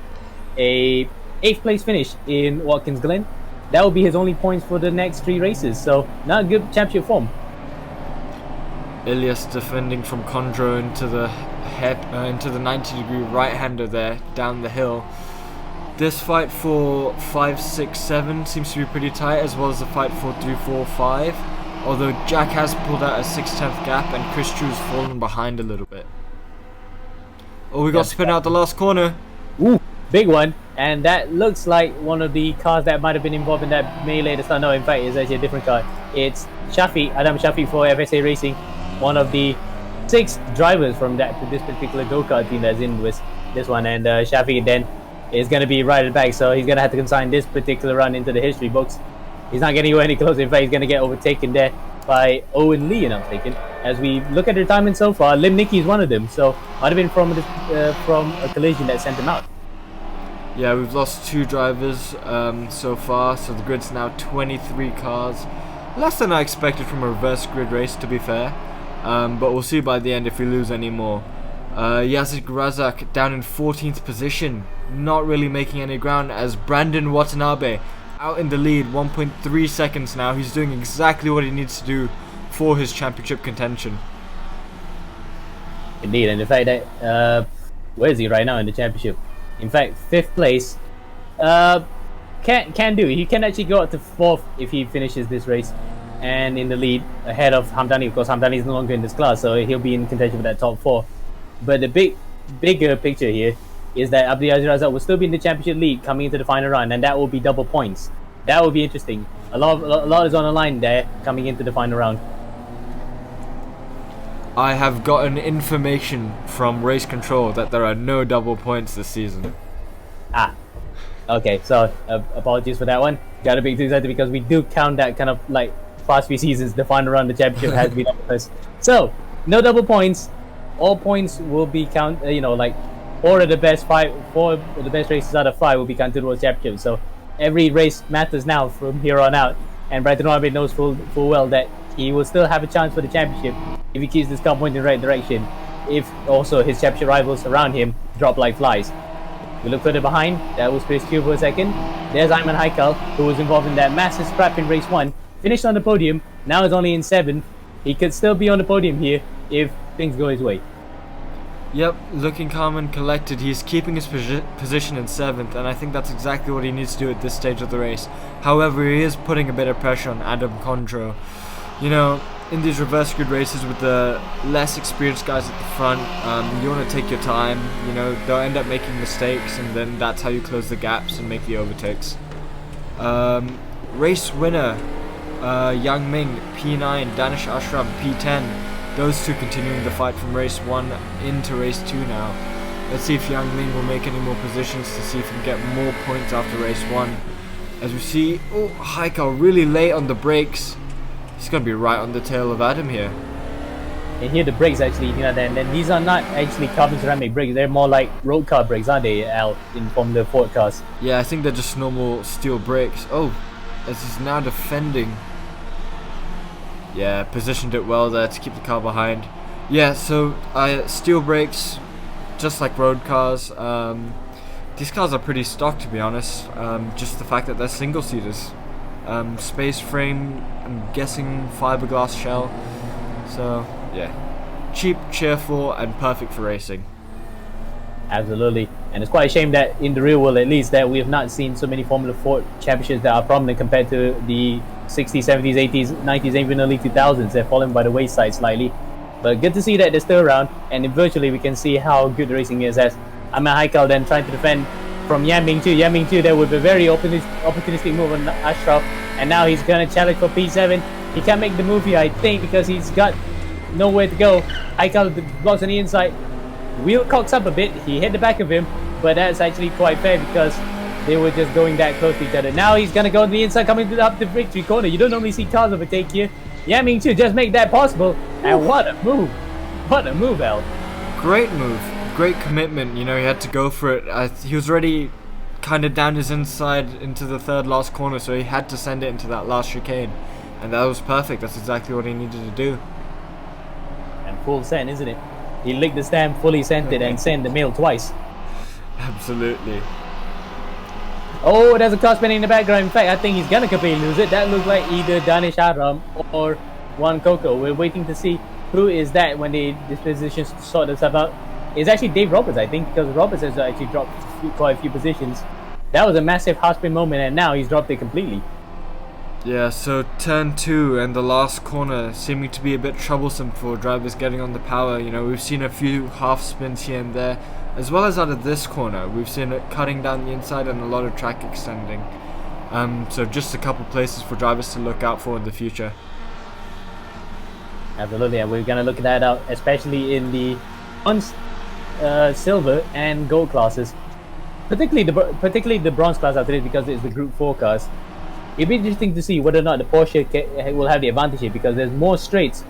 a 8th place finish in Watkins Glen. That will be his only points for the next 3 races. So, not good championship form. Ilias defending from Condro into the 90-degree right-hander there down the hill. This fight for 5, 6, 7 seems to be pretty tight, as well as the fight for 3, 4, 5. Although Jack has pulled out a 6/10 gap, and Chris Chu's fallen behind a little bit. Oh, we got spin out the last corner. Ooh, big one. And that looks like one of the cars that might have been involved in that melee at the start. No, in fact, it's actually a different car. It's Adam Shafi for FSA Racing, one of the 6 drivers from this particular go-kart team that's in with this one. And Shafi then is going to be right at the back, so he's going to have to consign this particular run into the history books. He's not getting any closer. In fact, he's going to get overtaken there by Owen Lee, and I'm thinking. As we look at the retirement so far, Lim Nicky is one of them, so might have been from a collision that sent him out. Yeah, we've lost 2 drivers so far, so the grid's now 23 cars. Less than I expected from a reverse grid race, to be fair. But we'll see by the end if we lose any more. Yazid Razak down in 14th position, not really making any ground, as Brandon Watanabe out in the lead, 1.3 seconds now. He's doing exactly what he needs to do for his championship contention. Indeed, and the fact that where is he right now in the championship? In fact, 5th place. Can do. He can actually go up to 4th if he finishes this race, and in the lead ahead of Hamdani. Of course, Hamdani is no longer in this class, so he'll be in contention for that top 4. But the bigger picture here is that Abdiaziz Razak will still be in the championship lead coming into the final round, and that will be double points. That will be interesting. A lot is on the line there coming into the final round. I have gotten information from race control that there are no double points this season. Okay, so apologies for that one. Gotta be too excited because we do count that kind of like past few seasons. The final round, the championship has been up first. So no double points. All points will be like 4 of the best races out of 5 will be counted towards championship. So every race matters now from here on out. And Brandon Watanabe knows full well that he will still have a chance for the championship if he keeps this car pointing in the right direction. If also his championship rivals around him drop like flies. We look further behind. That was Chris Q for a second. There's Aiman Haikal, who was involved in that massive scrap in race 1. Finished on the podium. Now is only in 7th. He could still be on the podium here if things go his way. Yep, looking calm and collected. He's keeping his position in 7th, and I think that's exactly what he needs to do at this stage of the race. However, he is putting a bit of pressure on Adam Condro. You know, in these reverse grid races with the less experienced guys at the front, you want to take your time. You know, they'll end up making mistakes, and then that's how you close the gaps and make the overtakes. Race winner, Yang Ming, P9, Danish Ahram, P10. Those two continuing the fight from race 1 into race 2 now. Let's see if Yang Ming will make any more positions to see if he can get more points after race 1. As we see, Haikal really late on the brakes. He's going to be right on the tail of Adam here. And here the brakes actually, and these are not actually carbon ceramic brakes. They're more like road car brakes, aren't they, Al, in Formula Ford cars? Yeah, I think they're just normal steel brakes. As he's now defending. Yeah, positioned it well there to keep the car behind. Yeah, so steel brakes, just like road cars. These cars are pretty stock, to be honest. Just the fact that they're single seaters. Space frame, I'm guessing fiberglass shell. So yeah, cheap, cheerful, and perfect for racing. Absolutely, and it's quite a shame that in the real world, at least, that we have not seen so many Formula 4 championships that are prominent compared to the 60s, 70s, 80s, 90s, even early 2000s. They're fallen by the wayside slightly, but good to see that they're still around. And virtually, we can see how good the racing is. As Aiman Haikal then trying to defend from Yan Mingtu there with a very opportunistic move on Ashraf, and now he's gonna challenge for P7. He can't make the move here, I think, because he's got nowhere to go. Haikal blocks on the inside. Wheel cocks up a bit. He hit the back of him, but that's actually quite fair because they were just going that close to each other. Now he's gonna go to the inside, coming up the victory corner. You don't normally see cars overtake here. Yan Mingtu just make that possible, and what a move! What a move, Al. Great move. Great commitment. You know, he had to go for it. He was already kind of down his inside into the third last corner, so he had to send it into that last chicane, and that was perfect. That's exactly what he needed to do. And full send, isn't it? He licked the stamp, fully sent it, and sent the mail twice. Absolutely. Oh, there's a car spinning in the background. In fact, I think he's gonna completely lose it. That looks like either Danish Ahram or Juan Coco. We're waiting to see who is that when this position sort themselves out. It's actually Dave Roberts, I think, because Roberts has actually dropped quite a few positions. That was a massive hard spin moment, and now he's dropped it completely. Yeah, so turn 2 and the last corner seeming to be a bit troublesome for drivers getting on the power. You know, we've seen a few half spins here and there, as well as out of this corner. We've seen it cutting down the inside and a lot of track extending. So just a couple places for drivers to look out for in the future. Absolutely, and we're gonna look at that out, especially in the silver and gold classes. Particularly the bronze class after this, because it's the Group 4 cars. It'd be interesting to see whether or not the Porsche will have the advantage here, because there's more straights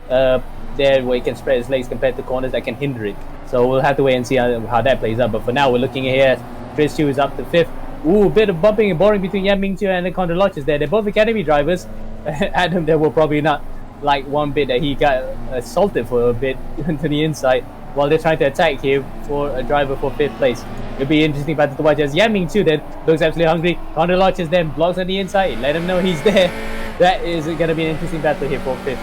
there where it can spread its legs compared to corners that can hinder it. So we'll have to wait and see how that plays out. But for now, we're looking at here. Chris Chu is up to 5th. Ooh, a bit of bumping and boring between Yan Mingtu and the Condor Lodges there. They're both academy drivers. Adam, there will probably not like one bit that he got assaulted for a bit to the inside while they're trying to attack here for a driver for 5th place. It'll be interesting battle to watch as Yan Mingtu then looks absolutely hungry. Condor Lodges then blocks on the inside. Let him know he's there. That is going to be an interesting battle here for 5th.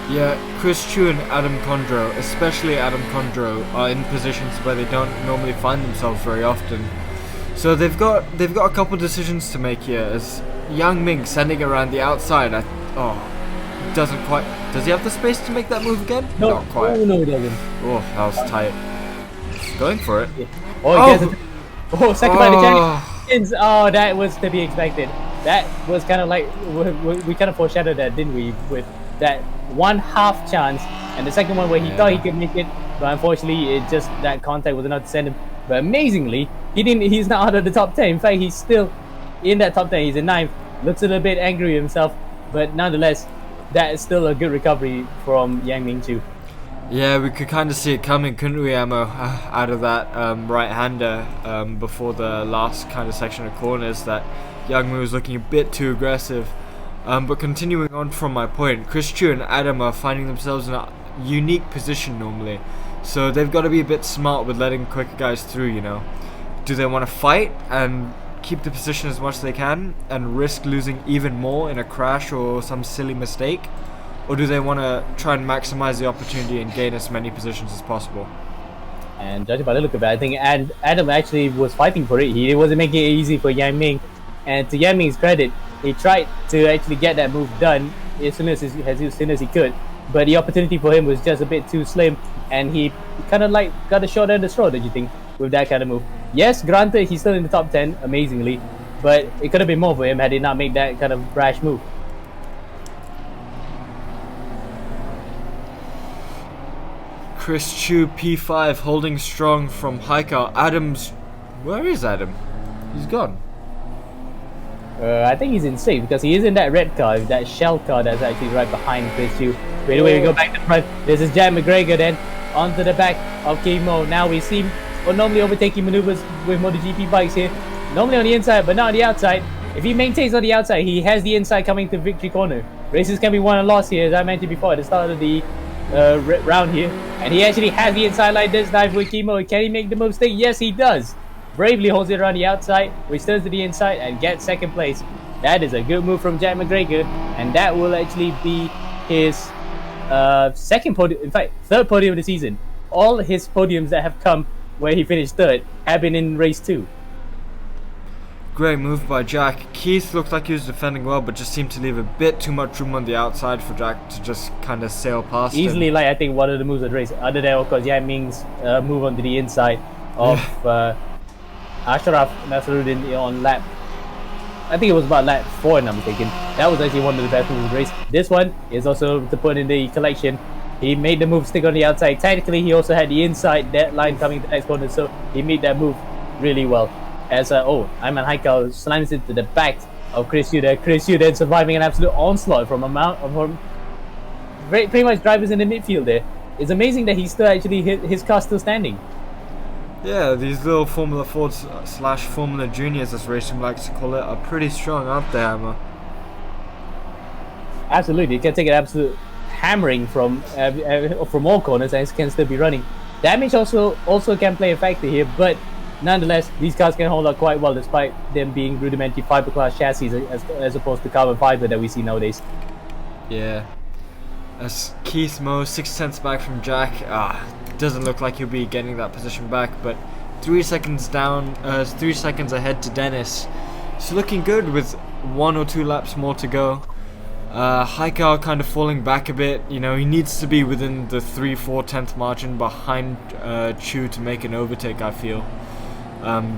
Yeah, Chris Chu and Adam Condro, especially Adam Condro, are in positions where they don't normally find themselves very often. So they've got a couple decisions to make here. As Yang Ming sending around the outside, doesn't quite. Does he have the space to make that move again? No, Not quite. no, he doesn't. Oh, that was tight. Going for it. Oh, he gets it. Oh, second by the champions. Oh, that was to be expected. That was kind of like we kind of foreshadowed that, didn't we? With that 1/2 chance, and the second one where he thought he could make it, but unfortunately, it just that contact was enough to send him. But amazingly, he didn't. He's not out of the top 10. In fact, he's still in that top 10. He's in 9th. Looks a little bit angry with himself, but nonetheless, that is still a good recovery from Yang Ming Chu. Yeah, we could kind of see it coming, couldn't we, Emma? Out of that right-hander before the last kind of section of corners, that Yang Ming was looking a bit too aggressive. But continuing on from my point, Chris Chu and Adam are finding themselves in a unique position normally. So they've got to be a bit smart with letting quicker guys through, you know. Do they want to fight and keep the position as much as they can and risk losing even more in a crash or some silly mistake? Or do they want to try and maximize the opportunity and gain as many positions as possible? And judging by the look of it, I think Adam actually was fighting for it. He wasn't making it easy for Yang Ming. And to Yang Ming's credit, he tried to actually get that move done as soon as he could. But the opportunity for him was just a bit too slim, and he kind of like got a short end of the straw, don't you think, with that kind of move? Yes, granted, he's still in the top 10, amazingly, but it could have been more for him had he not made that kind of rash move. Chris Chu P5 holding strong from Haikal. Adam's... Where is Adam? He's gone. I think he's in safe because he is in that red car, that shell car that's actually right behind Chris Chu. Wait, we go back to front. This is Jack McGregor then onto the back of Kimo. Now we see normally overtaking maneuvers with MotoGP bikes here. Normally on the inside, but not on the outside. If he maintains on the outside, he has the inside coming to victory corner. Races can be won and lost here, as I mentioned before at the start of the round here. And he actually has the inside like this dive with Kimo. Can he make the move stick? Yes, he does. Bravely holds it around the outside, which turns to the inside and gets second place. That is a good move from Jack McGregor, and that will actually be his second podium, in fact, third podium of the season. All his podiums that have come where he finished third have been in race 2. Great move by Jack. Keith looked like he was defending well, but just seemed to leave a bit too much room on the outside for Jack to just kind of sail past Easily, him. like I think one of the moves of the race, other than of course Yang Ming's move onto the inside of Ashraf Nasruddin on lap, I think it was about lap 4 and I'm mistaken. That was actually one of the best moves of the race. This one is also to put in the collection. He made the move stick on the outside. Technically, he also had the inside that line coming to the next corner, so he made that move really well. As Aiman Haikal slams into the back of Chris Yu there. Chris Yu then surviving an absolute onslaught from pretty much drivers in the midfield there. It's amazing that he still actually his car still standing. Yeah, these little Formula Fords / Formula Juniors, as RaceRoom likes to call it, are pretty strong, aren't they, Emma? Absolutely, you can take an absolute hammering from all corners and can still be running. Damage also can play a factor here, but nonetheless, these cars can hold up quite well despite them being rudimentary fiberglass chassis as opposed to carbon fiber that we see nowadays. Yeah. As Keith Moe 6 tenths back from Jack, doesn't look like he'll be getting that position back, but 3 seconds down, 3 seconds ahead to Denis. It's looking good with 1 or 2 laps more to go. Haikal kind of falling back a bit. You know, he needs to be within the 3-4 tenth margin behind Chu to make an overtake, I feel.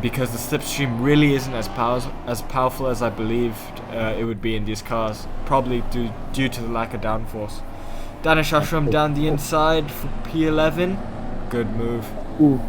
Because the slipstream really isn't as powerful as I believed it would be in these cars, probably due to the lack of downforce. Danish Ahram down the inside for P11. Good move. Ooh.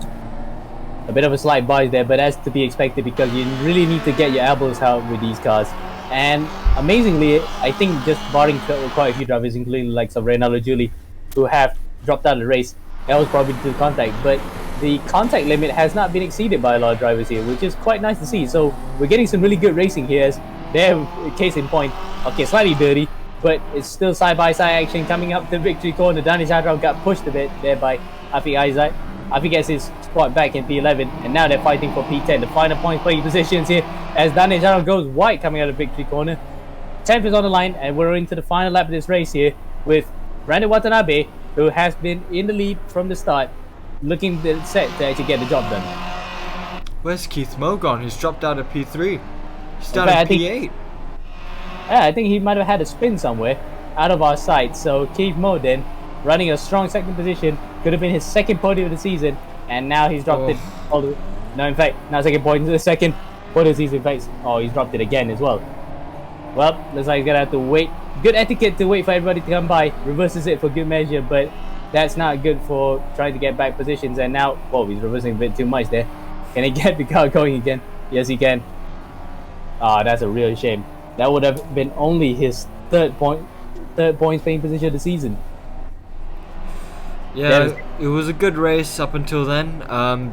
A bit of a slight bias there, but that's to be expected because you really need to get your elbows out with these cars. And amazingly, I think just barring quite a few drivers, including the likes of Reynaldo Julie, who have dropped out of the race, that was probably due to contact. But the contact limit has not been exceeded by a lot of drivers here, which is quite nice to see. So we're getting some really good racing here. As their case in point, okay, slightly dirty, but it's still side-by-side action coming up to victory corner. Danish Ahram got pushed a bit there by Afi Aizat. Afi gets his spot back in P11, and now they're fighting for P10. The final point play positions here as Danish Ahram goes white coming out of victory corner. 10th is on the line, and we're into the final lap of this race here with Brandon Watanabe, who has been in the lead from the start, looking set to actually get the job done. Where's Keith Moe gone? He's dropped out of P3. He's down fact, at I think- P8. Yeah, I think he might have had a spin somewhere out of our sight. So Keith Moe then, running a strong second position, could have been his second podium of the season, and now he's dropped it all the way. No, in fact, now second point into the second podium of the season. In fact, oh, he's dropped it again as well. Well, looks like he's gonna have to wait. Good etiquette to wait for everybody to come by. Reverses it for good measure, but that's not good for trying to get back positions. And now, whoa, he's reversing a bit too much there. Can he get the car going again? Yes, he can. Ah, that's a real shame. That would have been only his third point paying position of the season. Yeah, it was a good race up until then,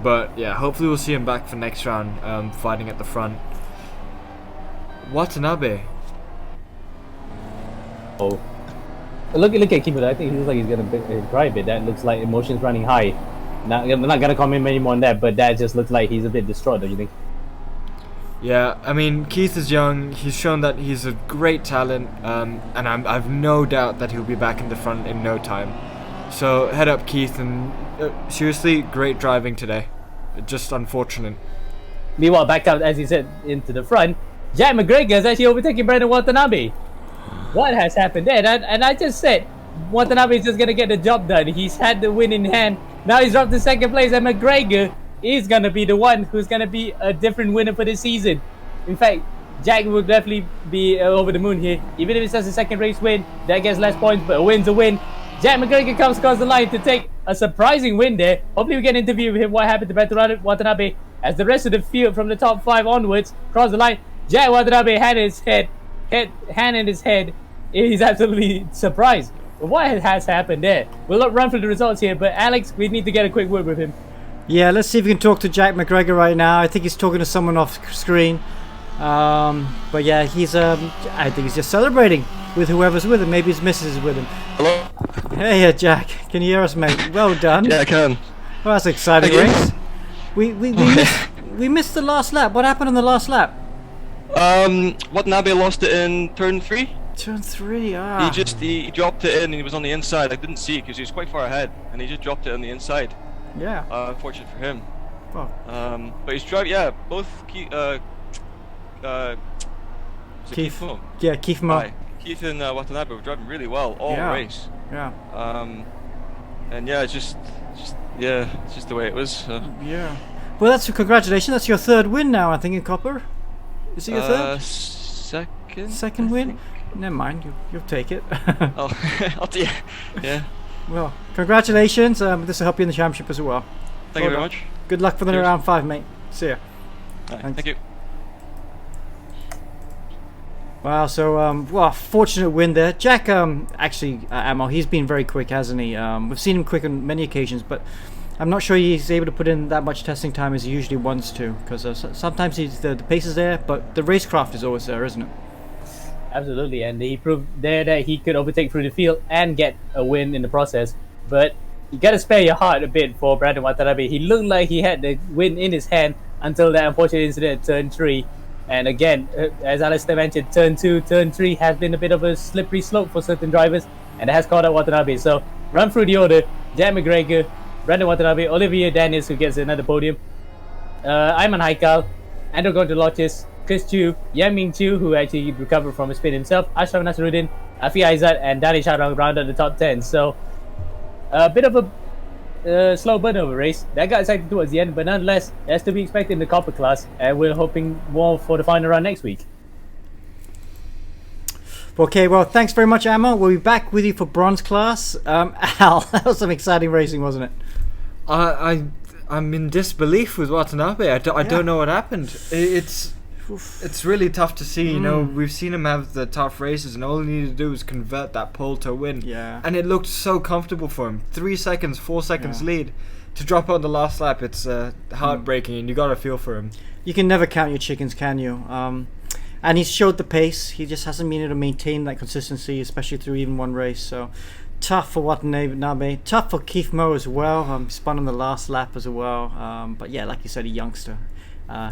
but yeah, hopefully we'll see him back for next round, fighting at the front. Watanabe. Oh, look at Kimura. I think he looks like he's gonna cry a bit. That looks like emotions running high. I'm not gonna comment any more on that, but that just looks like he's a bit distraught, don't you think? Yeah, I mean, Keith is young. He's shown that he's a great talent, and I've no doubt that he'll be back in the front in no time. So head up, Keith, and seriously, great driving today. Just unfortunate. Meanwhile, back out, as he said, into the front, Jack McGregor has actually overtaken Brandon Watanabe. What has happened there? And I just said, Watanabe is just going to get the job done. He's had the win in hand. Now he's dropped to second place, and McGregor is going to be the one who's going to be a different winner for this season. In fact, Jack will definitely be over the moon here. Even if it's just a second race win, that gets less points, but a win's a win. Jack McGregor comes across the line to take a surprising win there. Hopefully we get an interview with him, what happened to Brandon Watanabe, as the rest of the field from the top 5 onwards cross the line. Jack Watanabe had his hand in his head. He's absolutely surprised. But what has happened there? We'll not run through the results here, but Alex, we need to get a quick word with him. Yeah, let's see if we can talk to Jack McGregor right now. I think he's talking to someone off screen. But yeah, he's I think he's just celebrating with whoever's with him. Maybe his missus is with him. Hello? Hey, Jack, can you hear us, mate? Well done. Yeah, I can. Well, that's an exciting Thank you. race. We missed the last lap. What happened on the last lap? Watanabe lost it in turn 3. Turn 3. Ah. He dropped it in and he was on the inside. I didn't see it because he was quite far ahead and he just dropped it on the inside. Yeah. Unfortunate for him. Well, But he's driving, yeah, both Keith Moe? Yeah, Keith Moe. Hi. Keith and Watanabe were driving really well all Yeah. race. Yeah. And yeah, it's just the way it was. Yeah. Well, that's congratulations. That's your third win now, I think, in Copper. Is it your third? Second. Second win? Never mind. You'll take it. Oh, yeah. Well, congratulations. This will help you in the championship as well. Thank you very much. Good luck for the Cheers. round 5, mate. See ya. Alright, Thanks. thank you. Wow, so fortunate win there. Jack, Ammo, he's been very quick, hasn't he? We've seen him quick on many occasions, but I'm not sure he's able to put in that much testing time as he usually wants to, because sometimes the pace is there, but the racecraft is always there, isn't it? Absolutely, and he proved there that he could overtake through the field and get a win in the process. But you gotta spare your heart a bit for Brandon Watanabe. He looked like he had the win in his hand until that unfortunate incident at turn 3. And again, as Alistair mentioned, turn 2, turn 3 has been a bit of a slippery slope for certain drivers, and it has caught up Watanabe. So run through the order: Jack McGregor, Brandon Watanabe, Olivier Denis, who gets another podium, Aiman Haikal, Andrew Gordolochis, Chris Chu, Ming, who actually recovered from a spin himself, Ashraf Nasruddin, Afi Aizat, and Danish Ahram rounded the top 10. So a bit of a slow burn of a race. That got exciting towards the end, but nonetheless, that's to be expected in the Copper class, and we're hoping more for the final round next week. Okay, well, thanks very much, Ammo. We'll be back with you for Bronze class. Al, that was some exciting racing, wasn't it? I'm in disbelief with Watanabe. I don't know what happened. It's really tough to see. You know, we've seen him have the tough races, and all he needed to do was convert that pole to a win. Yeah. And it looked so comfortable for him. 3 seconds, 4 seconds lead. To drop on the last lap, it's heartbreaking, and you got to feel for him. You can never count your chickens, can you? And he's showed the pace. He just hasn't been able to maintain that consistency, especially through even one race. So tough for Watanabe. Tough for Keith Moe as well. Spun on the last lap as well. But yeah, like you said, a youngster.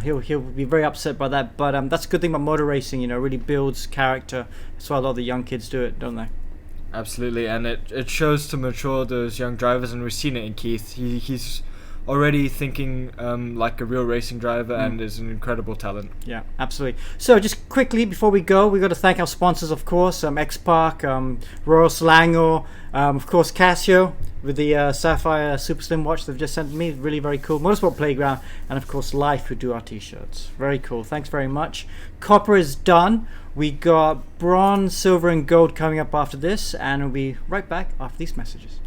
He'll be very upset by that. But that's a good thing about motor racing. You know, it really builds character. That's why a lot of the young kids do it, don't they? Absolutely, and it shows to mature those young drivers, and we've seen it in Keith. He's already thinking like a real racing driver and is an incredible talent. Yeah, absolutely. So just quickly before we go, we've got to thank our sponsors, of course, X-Park, Royal Selangor, of course Casio with the Sapphire Super Slim watch they've just sent me. Really very cool. Motorsport Playground, and of course Life, who do our t-shirts. Very cool. Thanks very much. Copper is done. We got bronze, silver and gold coming up after this, and we'll be right back after these messages.